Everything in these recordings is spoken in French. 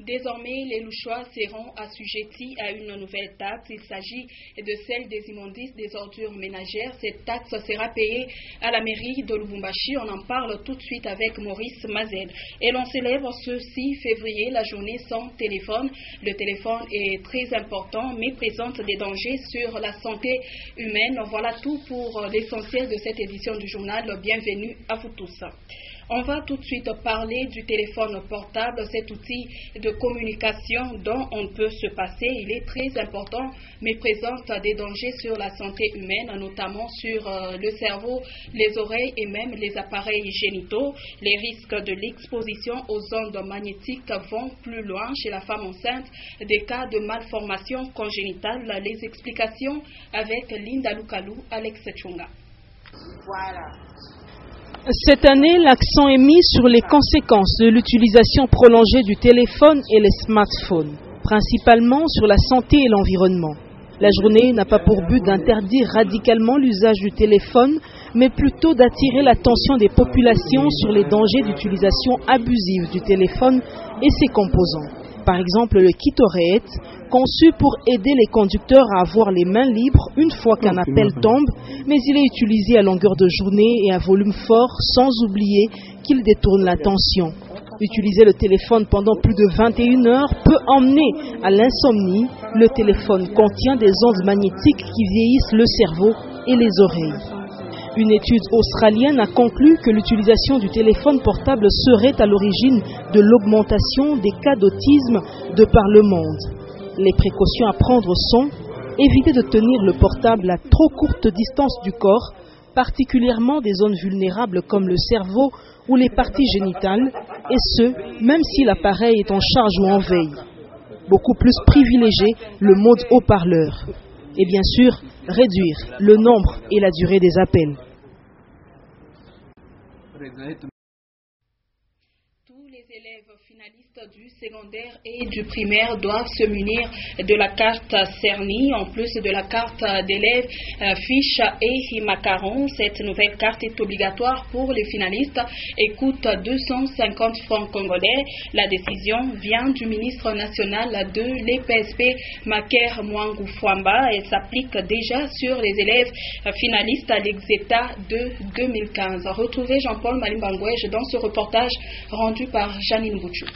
Désormais, les Louchois seront assujettis à une nouvelle taxe. Il s'agit de celle des immondices des ordures ménagères. Cette taxe sera payée à la mairie de Lubumbashi. On en parle tout de suite avec Maurice Mazel. Et l'on célèbre ce 6 février la journée sans téléphone. Le téléphone est très important mais présente des dangers sur la santé humaine. Voilà tout pour l'essentiel de cette édition du journal. Bienvenue à vous tous. On va tout de suite parler du téléphone portable, cet outil de communication dont on peut se passer. Il est très important, mais présente des dangers sur la santé humaine, notamment sur le cerveau, les oreilles et même les appareils génitaux. Les risques de l'exposition aux ondes magnétiques vont plus loin chez la femme enceinte. Des cas de malformation congénitale. Les explications avec Linda Lukalou, Alex Chunga. Voilà. Cette année, l'accent est mis sur les conséquences de l'utilisation prolongée du téléphone et les smartphones, principalement sur la santé et l'environnement. La journée n'a pas pour but d'interdire radicalement l'usage du téléphone, mais plutôt d'attirer l'attention des populations sur les dangers d'utilisation abusive du téléphone et ses composants. Par exemple, le kit oreillette, conçu pour aider les conducteurs à avoir les mains libres une fois qu'un appel tombe, mais il est utilisé à longueur de journée et à volume fort, sans oublier qu'il détourne l'attention. Utiliser le téléphone pendant plus de 21 heures peut emmener à l'insomnie. Le téléphone contient des ondes magnétiques qui vieillissent le cerveau et les oreilles. Une étude australienne a conclu que l'utilisation du téléphone portable serait à l'origine de l'augmentation des cas d'autisme de par le monde. Les précautions à prendre sont éviter de tenir le portable à trop courte distance du corps, particulièrement des zones vulnérables comme le cerveau ou les parties génitales, et ce, même si l'appareil est en charge ou en veille. Beaucoup plus privilégier le mode haut-parleur. Et bien sûr, réduire le nombre et la durée des appels. Tous les élèves finalistes du secondaire et du primaire doivent se munir de la carte Cerny, en plus de la carte d'élève, fiche et macaron. Cette nouvelle carte est obligatoire pour les finalistes et coûte 250 francs congolais. La décision vient du ministre national de l'EPSP, Maker Mwangu Fwamba. Elle s'applique déjà sur les élèves finalistes à l'Exeta de 2015. Retrouvez Jean-Paul Malimbangouège dans ce reportage rendu par Janine Bouchou.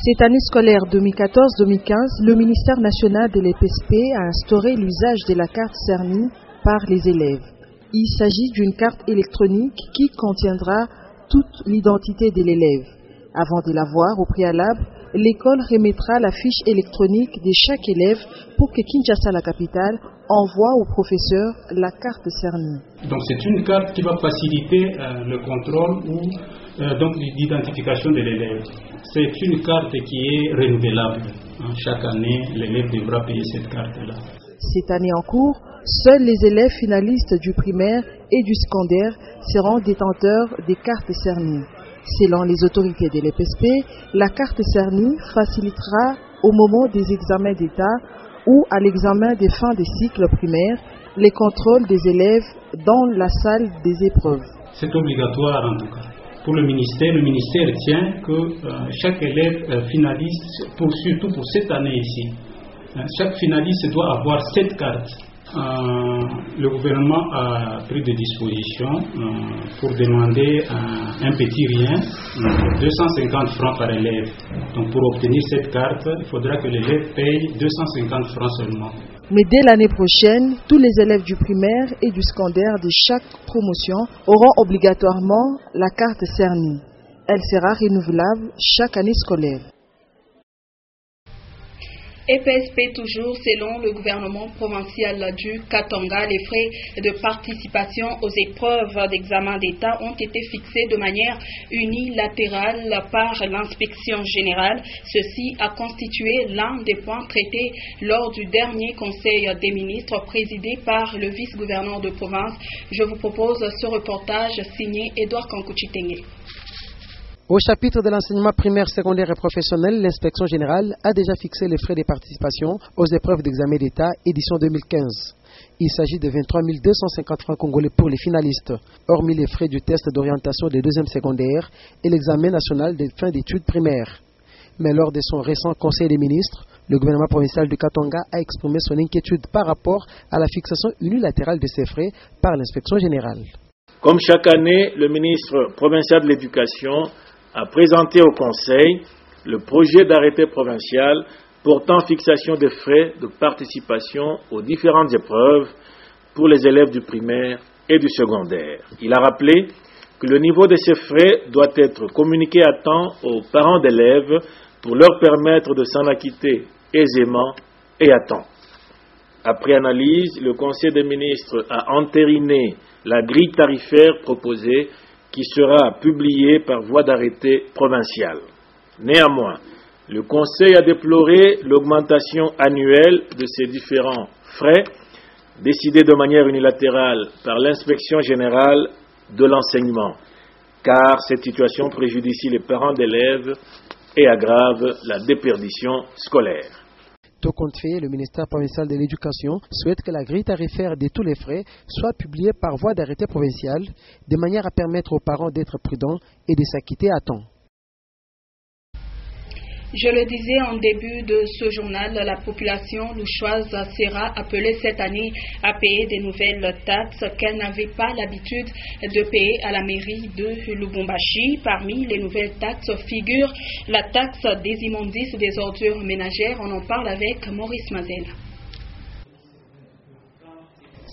Cette année scolaire 2014-2015, le ministère national de l'EPSP a instauré l'usage de la carte Cerny par les élèves. Il s'agit d'une carte électronique qui contiendra toute l'identité de l'élève. Avant de l'avoir au préalable, l'école remettra la fiche électronique de chaque élève pour que Kinshasa, la capitale, envoie au professeur la carte Cerny. Donc c'est une carte qui va faciliter le contrôle ou donc l'identification de l'élève. C'est une carte qui est renouvelable. Chaque année, l'élève devra payer cette carte-là. Cette année en cours, seuls les élèves finalistes du primaire et du secondaire seront détenteurs des cartes Cerny. Selon les autorités de l'EPSP, la carte Cerny facilitera au moment des examens d'État ou à l'examen des fins de cycle primaire les contrôles des élèves dans la salle des épreuves. C'est obligatoire en tout cas. Pour le ministère tient que chaque élève finaliste, surtout pour cette année ici, chaque finaliste doit avoir cette carte. Le gouvernement a pris des dispositions pour demander un petit rien, 250 francs par élève. Donc pour obtenir cette carte, il faudra que l'élève paye 250 francs seulement. Mais dès l'année prochaine, tous les élèves du primaire et du secondaire de chaque promotion auront obligatoirement la carte Cerny. Elle sera renouvelable chaque année scolaire. EPSP toujours, selon le gouvernement provincial du Katanga, les frais de participation aux épreuves d'examen d'État ont été fixés de manière unilatérale par l'inspection générale. Ceci a constitué l'un des points traités lors du dernier conseil des ministres présidé par le vice-gouverneur de province. Je vous propose ce reportage signé Edouard Kankouchitenge. Au chapitre de l'enseignement primaire, secondaire et professionnel, l'inspection générale a déjà fixé les frais de participation aux épreuves d'examen d'État édition 2015. Il s'agit de 23 250 francs congolais pour les finalistes, hormis les frais du test d'orientation des deuxièmes secondaires et l'examen national des fins d'études primaires. Mais lors de son récent Conseil des ministres, le gouvernement provincial du Katanga a exprimé son inquiétude par rapport à la fixation unilatérale de ces frais par l'inspection générale. Comme chaque année, le ministre provincial de l'Éducation a présenté au Conseil le projet d'arrêté provincial portant fixation des frais de participation aux différentes épreuves pour les élèves du primaire et du secondaire. Il a rappelé que le niveau de ces frais doit être communiqué à temps aux parents d'élèves pour leur permettre de s'en acquitter aisément et à temps. Après analyse, le Conseil des ministres a entériné la grille tarifaire proposée qui sera publiée par voie d'arrêté provincial. Néanmoins, le Conseil a déploré l'augmentation annuelle de ces différents frais décidée de manière unilatérale par l'inspection générale de l'enseignement, car cette situation préjudicie les parents d'élèves et aggrave la déperdition scolaire. Tout compte fait, le ministère provincial de l'Éducation souhaite que la grille tarifaire de tous les frais soit publiée par voie d'arrêté provincial, de manière à permettre aux parents d'être prudents et de s'acquitter à temps. Je le disais en début de ce journal, la population louchoise sera appelée cette année à payer des nouvelles taxes qu'elle n'avait pas l'habitude de payer à la mairie de Lubumbashi. Parmi les nouvelles taxes figure la taxe des immondices des ordures ménagères. On en parle avec Maurice Mazel.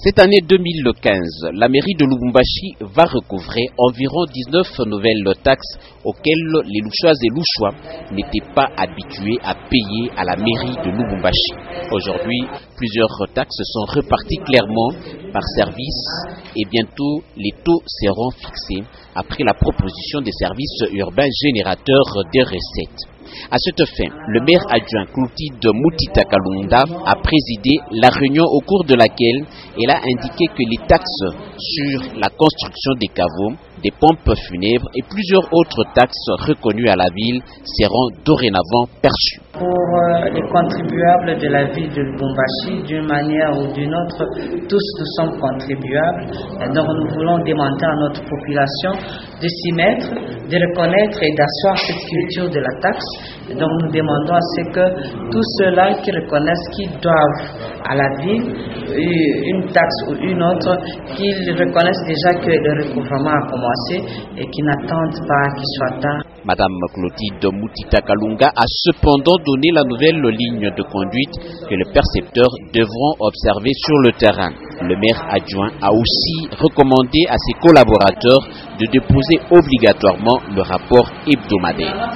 Cette année 2015, la mairie de Lubumbashi va recouvrer environ 19 nouvelles taxes auxquelles les Louchoises et Louchois n'étaient pas habitués à payer à la mairie de Lubumbashi. Aujourd'hui, plusieurs taxes sont reparties clairement par service et bientôt les taux seront fixés après la proposition des services urbains générateurs des recettes. À cette fin, le maire adjoint Clotilde Mutita Kalunda a présidé la réunion au cours de laquelle elle a indiqué que les taxes sur la construction des caveaux, des pompes funèbres et plusieurs autres taxes reconnues à la ville seront dorénavant perçues. Pour les contribuables de la ville de Lubumbashi, d'une manière ou d'une autre, tous nous sommes contribuables. Donc nous voulons demander à notre population de s'y mettre, de reconnaître et d'asseoir cette culture de la taxe. Donc nous demandons à ce que tous ceux-là qui reconnaissent qu'ils doivent à la ville une taxe ou une autre, qu'ils reconnaissent déjà que le recouvrement a commencé et qu'ils n'attendent pas qu'il soit tard. Madame Clotilde Mutita Kalunga a cependant donné la nouvelle ligne de conduite que les percepteurs devront observer sur le terrain. Le maire adjoint a aussi recommandé à ses collaborateurs de déposer obligatoirement le rapport hebdomadaire.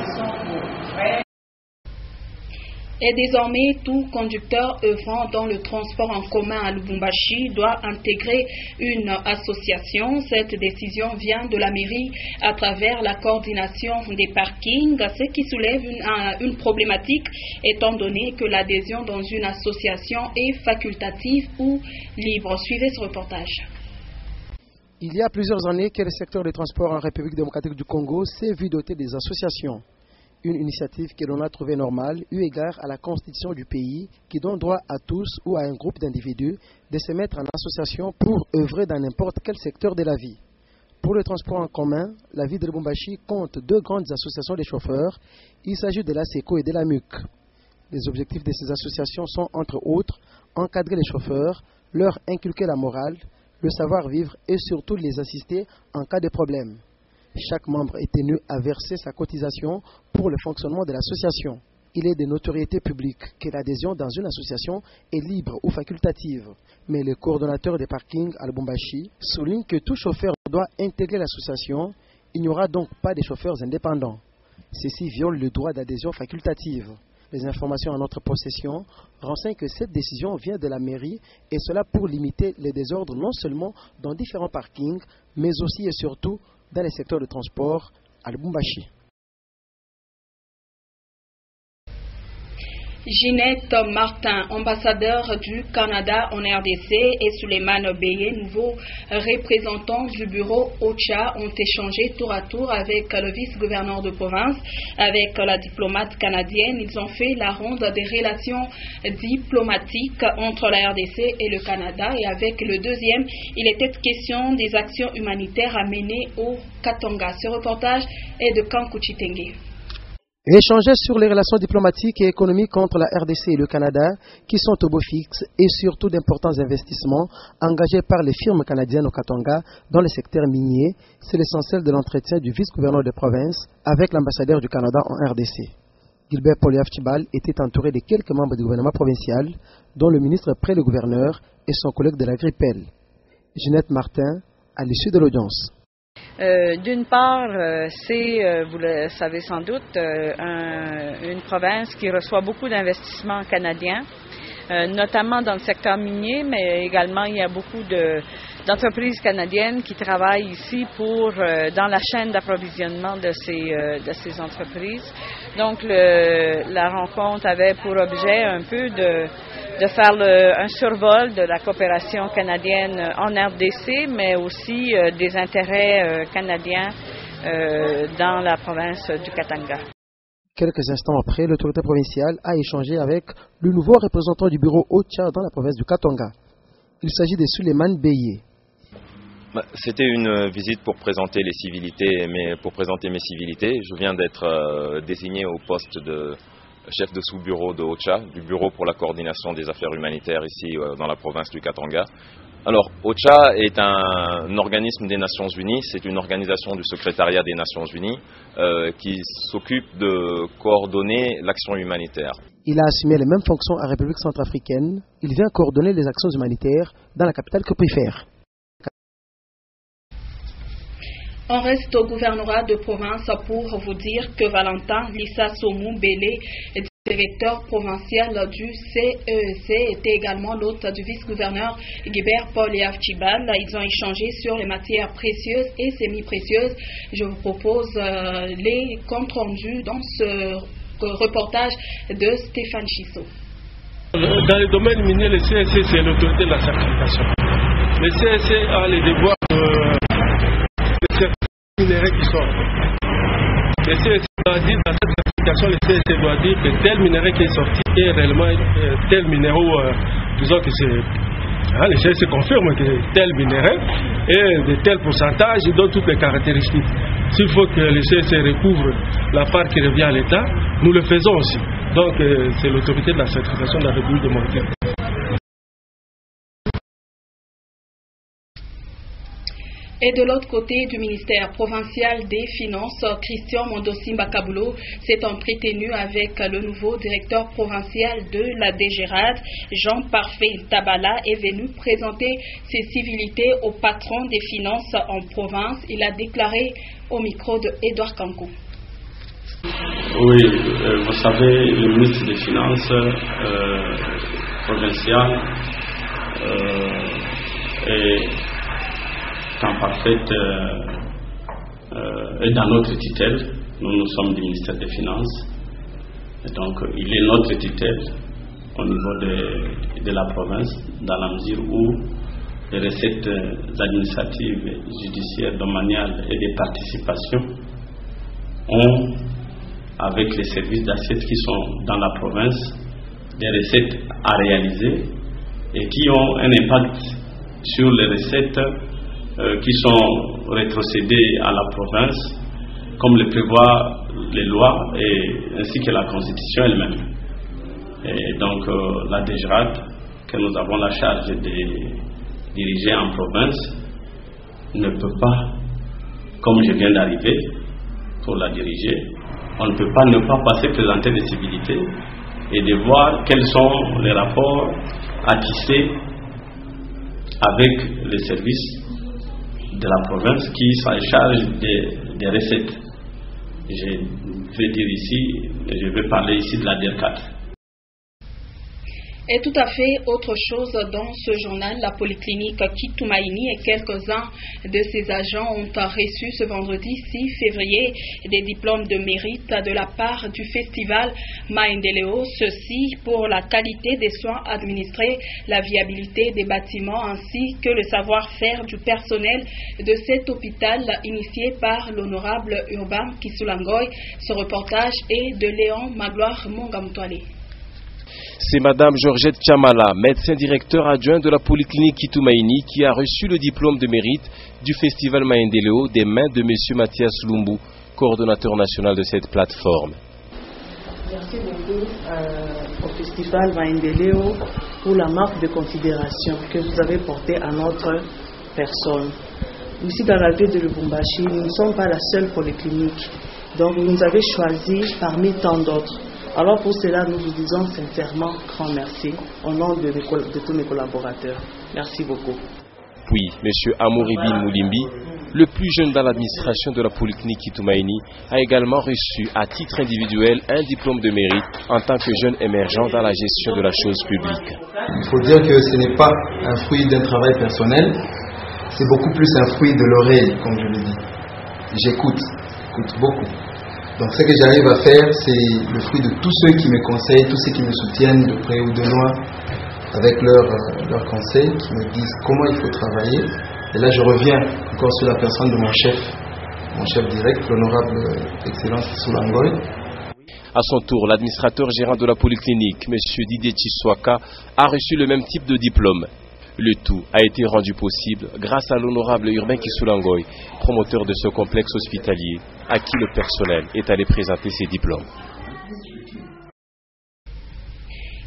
Et désormais, tout conducteur œuvrant dans le transport en commun à Lubumbashi doit intégrer une association. Cette décision vient de la mairie à travers la coordination des parkings, ce qui soulève une problématique étant donné que l'adhésion dans une association est facultative ou libre. Suivez ce reportage. Il y a plusieurs années que le secteur des transports en République démocratique du Congo s'est vu doter des associations. Une initiative que l'on a trouvée normale, eu égard à la constitution du pays, qui donne droit à tous ou à un groupe d'individus de se mettre en association pour œuvrer dans n'importe quel secteur de la vie. Pour le transport en commun, la ville de Lubumbashi compte deux grandes associations de chauffeurs. Il s'agit de la SECO et de la MUC. Les objectifs de ces associations sont, entre autres, encadrer les chauffeurs, leur inculquer la morale, le savoir-vivre et surtout les assister en cas de problème. Chaque membre est tenu à verser sa cotisation pour le fonctionnement de l'association. Il est de notoriété publique que l'adhésion dans une association est libre ou facultative. Mais le coordonnateur des parkings à Lubumbashi souligne que tout chauffeur doit intégrer l'association. Il n'y aura donc pas de chauffeurs indépendants. Ceci viole le droit d'adhésion facultative. Les informations en notre possession renseignent que cette décision vient de la mairie et cela pour limiter les désordres non seulement dans différents parkings, mais aussi et surtout dans les secteurs de transport à Lubumbashi. Ginette Martin, ambassadeur du Canada en RDC, et Suleiman Beye, nouveau représentant du bureau OCHA, ont échangé tour à tour avec le vice-gouverneur de province, avec la diplomate canadienne. Ils ont fait la ronde des relations diplomatiques entre la RDC et le Canada. Et avec le deuxième, il était question des actions humanitaires à mener au Katanga. Ce reportage est de Kankuchitenge. Échanger sur les relations diplomatiques et économiques entre la RDC et le Canada, qui sont au beau fixe, et surtout d'importants investissements engagés par les firmes canadiennes au Katanga dans le secteur minier, c'est l'essentiel de l'entretien du vice-gouverneur de province avec l'ambassadeur du Canada en RDC. Gilbert Poilievre-Tchibal était entouré de quelques membres du gouvernement provincial, dont le ministre près le gouverneur et son collègue de la Grippel. Ginette Martin, à l'issue de l'audience. D'une part, c'est, vous le savez sans doute, une province qui reçoit beaucoup d'investissements canadiens, notamment dans le secteur minier, mais également il y a beaucoup d'entreprises canadiennes qui travaillent ici dans la chaîne d'approvisionnement de ces entreprises. Donc la rencontre avait pour objet un peu de faire un survol de la coopération canadienne en RDC, mais aussi des intérêts canadiens dans la province du Katanga. Quelques instants après, l'autorité provinciale a échangé avec le nouveau représentant du bureau OCHA dans la province du Katanga. Il s'agit de Suleiman Beye. C'était une visite pour présenter les civilités, pour présenter mes civilités. Je viens d'être désigné au poste de chef de sous-bureau de OCHA, du Bureau pour la coordination des affaires humanitaires ici dans la province du Katanga. Alors, OCHA est un organisme des Nations Unies, c'est une organisation du secrétariat des Nations Unies qui s'occupe de coordonner l'action humanitaire. Il a assumé les mêmes fonctions en République centrafricaine. Il vient coordonner les actions humanitaires dans la capitale que préfère. On reste au gouvernorat de province pour vous dire que Valentin Lissa-Somou Bélé, directeur provincial du CEC, était également l'hôte du vice-gouverneur Gilbert Poilievre-Tchibal. Ils ont échangé sur les matières précieuses et semi-précieuses. Je vous propose les comptes rendus dans ce reportage de Stéphane Chissot. Dans le domaine minier, le CEC, c'est l'autorité de la certification. Le CEC a les devoirs de minéraux qui sortent. Le CEC doit dire, dans cette certification, le CEC doit dire que tel minerai qui est sorti est réellement tel minéraux, disons que c'est. Le CEC confirme que tel minerai est de tel pourcentage, il donne toutes les caractéristiques. S'il faut que le CEC recouvre la part qui revient à l'État, nous le faisons aussi. Donc, c'est l'autorité de la certification de la République dominicaine. Et de l'autre côté du ministère provincial des Finances, Christian Mondosimba Kabulo s'est entretenu avec le nouveau directeur provincial de la DGRAD, Jean Parfait Tabala, est venu présenter ses civilités au patron des finances en province. Il a déclaré au micro de Edouard Kankou. Oui, vous savez, le ministre des Finances provincial est en parfaite est dans notre tutelle. Nous sommes du ministère des Finances. Et donc, il est notre tutelle au niveau de la province, dans la mesure où les recettes administratives, judiciaires, domaniales et des participations ont, avec les services d'assiette qui sont dans la province, des recettes à réaliser et qui ont un impact sur les recettes qui sont rétrocédées à la province, comme le prévoient les lois ainsi que la Constitution elle-même. Et donc la DGRAD, que nous avons la charge de diriger en province, ne peut pas, comme je viens d'arriver pour la diriger, on ne peut pas ne pas passer présenter des civilités et de voir quels sont les rapports à tisser avec les services de la province qui s'en charge des recettes. Je vais parler ici de la DER4. Et tout à fait autre chose dans ce journal, la polyclinique Kitumaini et quelques-uns de ses agents ont reçu ce vendredi 6 février des diplômes de mérite de la part du festival Maendeleo, ceci pour la qualité des soins administrés, la viabilité des bâtiments ainsi que le savoir-faire du personnel de cet hôpital initié par l'honorable Urbain Kisulangoy. Ce reportage est de Léon Magloire Mongamtoile. C'est Madame Georgette Chamala, médecin directeur adjoint de la polyclinique Kitumaini, qui a reçu le diplôme de mérite du festival Maendeleo des mains de Monsieur Mathias Lumbu, coordonnateur national de cette plateforme. Merci beaucoup au Festival Vaindeleo pour la marque de considération que vous avez portée à notre personne. Ici dans la ville de Lubumbashi, nous ne sommes pas la seule polyclinique. Donc vous nous avez choisi parmi tant d'autres. Alors pour cela, nous vous disons sincèrement grand merci au nom de tous mes collaborateurs. Merci beaucoup. Puis, M. Amouribine Moulimbi, le plus jeune dans l'administration de la polyclinique Kitumaini, a également reçu à titre individuel un diplôme de mérite en tant que jeune émergent dans la gestion de la chose publique. Il faut dire que ce n'est pas un fruit d'un travail personnel, c'est beaucoup plus un fruit de l'oreille, comme je le dis. J'écoute beaucoup. Donc ce que j'arrive à faire, c'est le fruit de tous ceux qui me conseillent, tous ceux qui me soutiennent de près ou de loin, avec leurs conseils, qui me disent comment il faut travailler. Et là, je reviens encore sur la personne de mon chef direct, l'honorable Excellence Soulangoy. À son tour, l'administrateur gérant de la polyclinique, M. Didier Chiswaka, a reçu le même type de diplôme. Le tout a été rendu possible grâce à l'honorable Urbain Kisulangoy, promoteur de ce complexe hospitalier, à qui le personnel est allé présenter ses diplômes.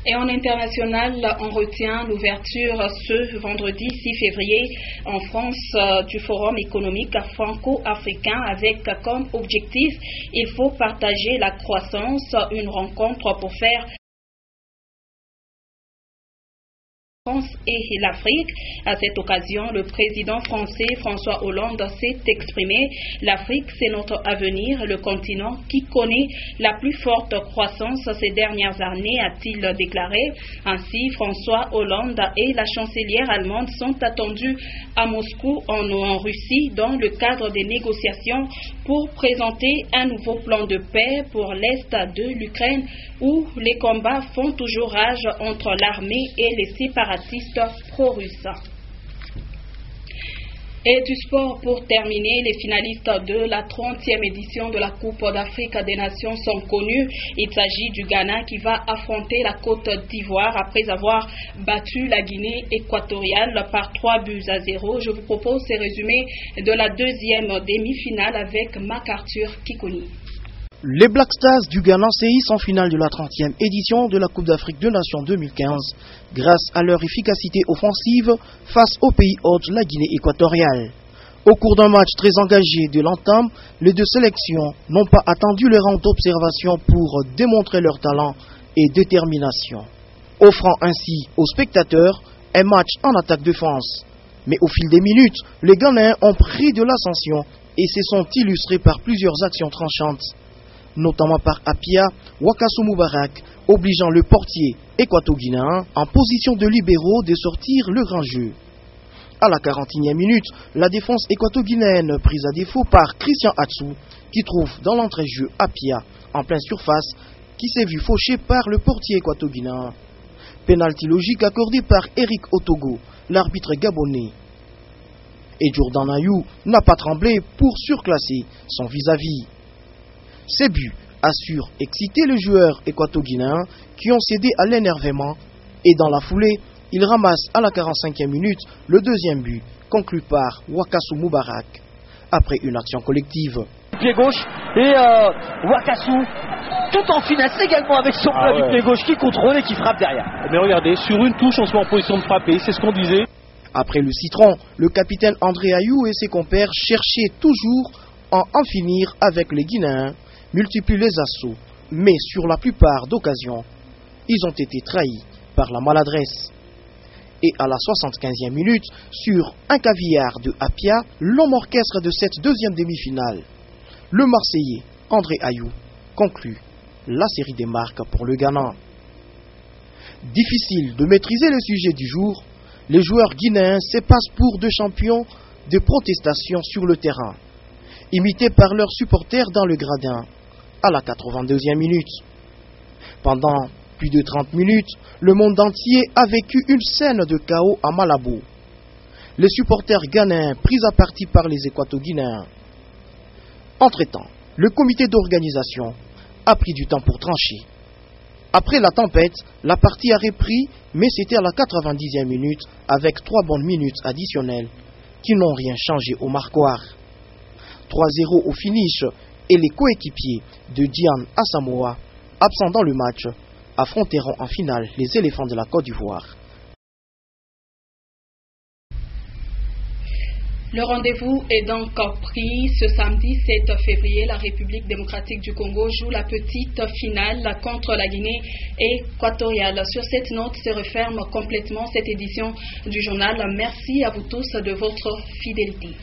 Et en international, on retient l'ouverture ce vendredi 6 février en France du Forum économique franco-africain avec comme objectif « Il faut partager la croissance », une rencontre pour faire France et l'Afrique. À cette occasion, le président français François Hollande s'est exprimé. L'Afrique, c'est notre avenir, le continent qui connaît la plus forte croissance ces dernières années, a-t-il déclaré. Ainsi, François Hollande et la chancelière allemande sont attendus à Moscou, en Russie, dans le cadre des négociations pour présenter un nouveau plan de paix pour l'Est de l'Ukraine, où les combats font toujours rage entre l'armée et les séparatistes pro-russes. Et du sport pour terminer, les finalistes de la 30e édition de la Coupe d'Afrique des Nations sont connus. Il s'agit du Ghana qui va affronter la Côte d'Ivoire après avoir battu la Guinée équatoriale par 3-0. Je vous propose ces résumés de la deuxième demi-finale avec MacArthur Kikuni. Les Black Stars du Ghana séissent en finale de la 30e édition de la Coupe d'Afrique des Nations 2015 grâce à leur efficacité offensive face au pays hôte, la Guinée équatoriale. Au cours d'un match très engagé de l'entame, les deux sélections n'ont pas attendu le rang d'observation pour démontrer leur talent et détermination, offrant ainsi aux spectateurs un match en attaque-défense. Mais au fil des minutes, les Ghanéens ont pris de l'ascension et se sont illustrés par plusieurs actions tranchantes, notamment par Apia Wakasu Moubarak, obligeant le portier équato-guinéen en position de libéraux de sortir le grand jeu. À la 41e minute, la défense équato-guinéenne prise à défaut par Christian Atsu, qui trouve dans l'entrée-jeu Apia en pleine surface, qui s'est vu fauché par le portier équato-guinéen. Pénalty logique accordé par Eric Otogo, l'arbitre gabonais. Et Jordan Ayou n'a pas tremblé pour surclasser son vis-à-vis. Ces buts assurent exciter les joueurs équato-guinéens qui ont cédé à l'énervement et dans la foulée, ils ramassent à la 45e minute le deuxième but conclu par Wakasu Moubarak après une action collective. Pied gauche et Wakasu tout en finesse également avec son plat du pied gauche qui contrôle et qui frappe derrière. Mais regardez, sur une touche on se met en position de frapper, c'est ce qu'on disait. Après le citron, le capitaine André Ayou et ses compères cherchaient toujours à en finir avec les Guinéens, multiplient les assauts, mais sur la plupart d'occasions, ils ont été trahis par la maladresse. Et à la 75e minute, sur un caviar de Apia, l'homme orchestre de cette deuxième demi-finale, le Marseillais André Ayou conclut la série des marques pour le Ghana. Difficile de maîtriser le sujet du jour, les joueurs guinéens se passent pour deux champions de protestation sur le terrain, imités par leurs supporters dans le gradin, à la 82e minute. Pendant plus de 30 minutes, le monde entier a vécu une scène de chaos à Malabo. Les supporters ghanéens pris à partie par les équato-guinéens. Entre-temps, le comité d'organisation a pris du temps pour trancher. Après la tempête, la partie a repris, mais c'était à la 90e minute avec 3 bonnes minutes additionnelles qui n'ont rien changé au marquoir. 3-0 au finish et les coéquipiers de Diane Asamoah absents dans le match, affronteront en finale les éléphants de la Côte d'Ivoire. Le rendez-vous est donc pris. Ce samedi 7 février, la République démocratique du Congo joue la petite finale contre la Guinée équatoriale. Sur cette note se referme complètement cette édition du journal. Merci à vous tous de votre fidélité.